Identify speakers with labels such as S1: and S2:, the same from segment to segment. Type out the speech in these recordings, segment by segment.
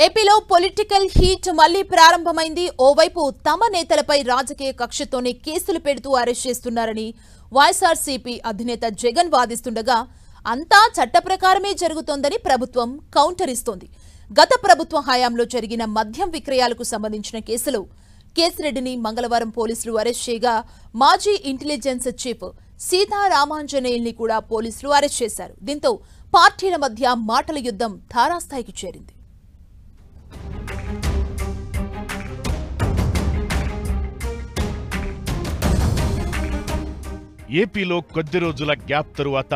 S1: ఏపీలో political heat మళ్లీ ప్రారంభమైంది. ఓవైపు తమ నేతలపై రాజకీయ కక్షతోనే కేసులు పెడుతూ అరెస్ట్ చేస్తున్నారని వైఎస్ఆర్సీపీ అధినేత జగన్ వాదిస్తుండగా అంతా చట్ట ప్రకారమే జరుగుతోందని ప్రభుత్వం కౌంటర్ ఇస్తోంది. గత ప్రభుత్వ హయాంలో జరిగిన మద్యం విక్రయాలకు సంబంధించిన కేసులో కేసిరెడ్డిని మంగళవారం పోలీసులు అరెస్ట్ చేయగా మాజీ ఇంటెలిజెన్స్ చీఫ్ సీతారామాంజనేయుల్ని కూడా పోలీసులు అరెస్ట్ చేశారు. దీంతో పార్టీల మధ్య మాటల యుద్ధం తారాస్థాయికి చేరింది.
S2: ఏపీలో కొద్ది రోజుల గ్యాప్ తరువాత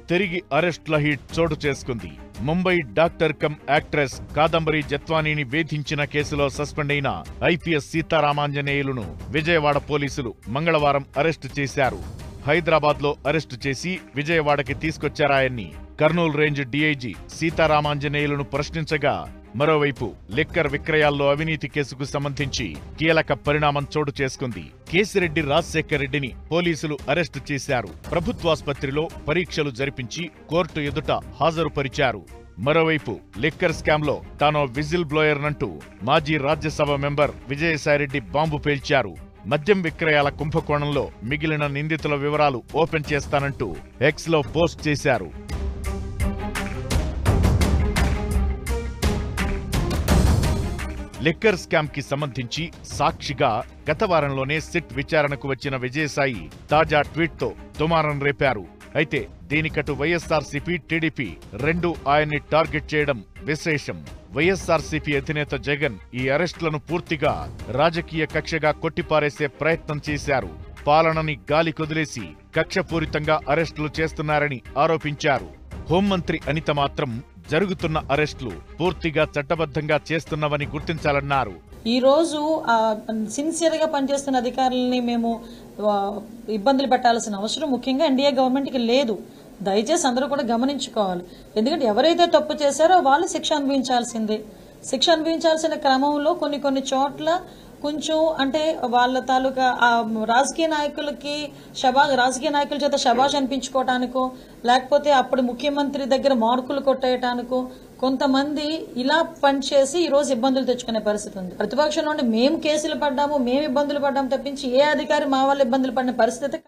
S2: తిరిగి అరెస్టుల హీట్ చోటు చేసుకుంది. Mumbai doctor cum actress Kadambari జత్వానీని వేధించిన కేసులో సస్పెండ్ అయిన ఐపీఎస్ సీతారామాంజనేయులను విజయవాడ పోలీసులు మంగళవారం అరెస్టు చేశారు. హైదరాబాద్లో అరెస్టు చేసి విజయవాడకి తీసుకొచ్చారాయన్ని కర్నూలు రేంజ్ డీఐజీ సీతారామాంజనేయులను ప్రశ్నించగా, మరోవైపు లిక్కర్ విక్రయాల్లో అవినీతి కేసుకు సంబంధించి కీలక పరిణామం చోటు చేసుకుంది. కేసిరెడ్డి రాజశేఖర్ రెడ్డిని పోలీసులు అరెస్టు చేశారు. ప్రభుత్వాసుపత్రిలో పరీక్షలు జరిపించి కోర్టు ఎదుట హాజరుపరిచారు. మరోవైపు లిక్కర్ స్కామ్లో తానో విజిల్ బ్లోయర్నంటూ మాజీ రాజ్యసభ మెంబర్ విజయసాయిరెడ్డి బాంబు పేల్చారు. మద్యం విక్రయాల కుంభకోణంలో మిగిలిన నిందితుల వివరాలు ఓపెన్ చేస్తానంటూ ఎక్స్లో పోస్ట్ చేశారు. లిక్కర్ స్కామ్ కి సంబంధించి సాక్షిగా గత వారంలోనే సిట్ విచారణకు వచ్చిన విజయసాయి తాజా ట్వీట్తో దుమారం రేపారు. అయితే దీనికటు వైఎస్ఆర్సీపీ, టీడీపీ రెండూ ఆయన్ని టార్గెట్ చేయడం విశేషం. వైఎస్ఆర్సీపీ అధినేత జగన్ ఈ అరెస్టులను పూర్తిగా రాజకీయ కక్షగా కొట్టిపారేసే ప్రయత్నం చేశారు. పాలనని గాలి కొదిలేసి కక్షపూరితంగా అరెస్టులు చేస్తున్నారని ఆరోపించారు. హోంమంత్రి అనిత మాత్రం జరుగుతున్న అరెస్టులు పూర్తిగా చట్టబద్ధంగా చేస్తున్నవని గుర్తించాలన్నారు.
S3: ఈ రోజు సిన్సియర్ గా పనిచేస్తున్న అధికారులని మేము ఇబ్బందులు పెట్టాల్సిన అవసరం ముఖ్యంగా ఎన్డీఏ గవర్నమెంట్ కి లేదు. దయచేసి అందరూ కూడా గమనించుకోవాలి. ఎందుకంటే ఎవరైతే తప్పు చేశారో వాళ్ళు శిక్ష అనుభవించాల్సిందే. శిక్ష అనుభవించాల్సిన క్రమంలో కొన్ని చోట్ల కొంచెం అంటే వాళ్ళ తాలూకా రాజకీయ నాయకుల చేత శబాష్ అనిపించుకోవటానికో లేకపోతే అప్పుడు ముఖ్యమంత్రి దగ్గర మార్కులు కొట్టేయటానికో కొంతమంది ఇలా పనిచేసి ఈ రోజు ఇబ్బందులు తెచ్చుకునే పరిస్థితి ఉంది. ప్రతిపక్షంలో మేము కేసులు పడ్డాము, మేము ఇబ్బందులు పడ్డాము తప్పించి ఏ అధికారి మా వాళ్ళు ఇబ్బందులు పడిన పరిస్థితి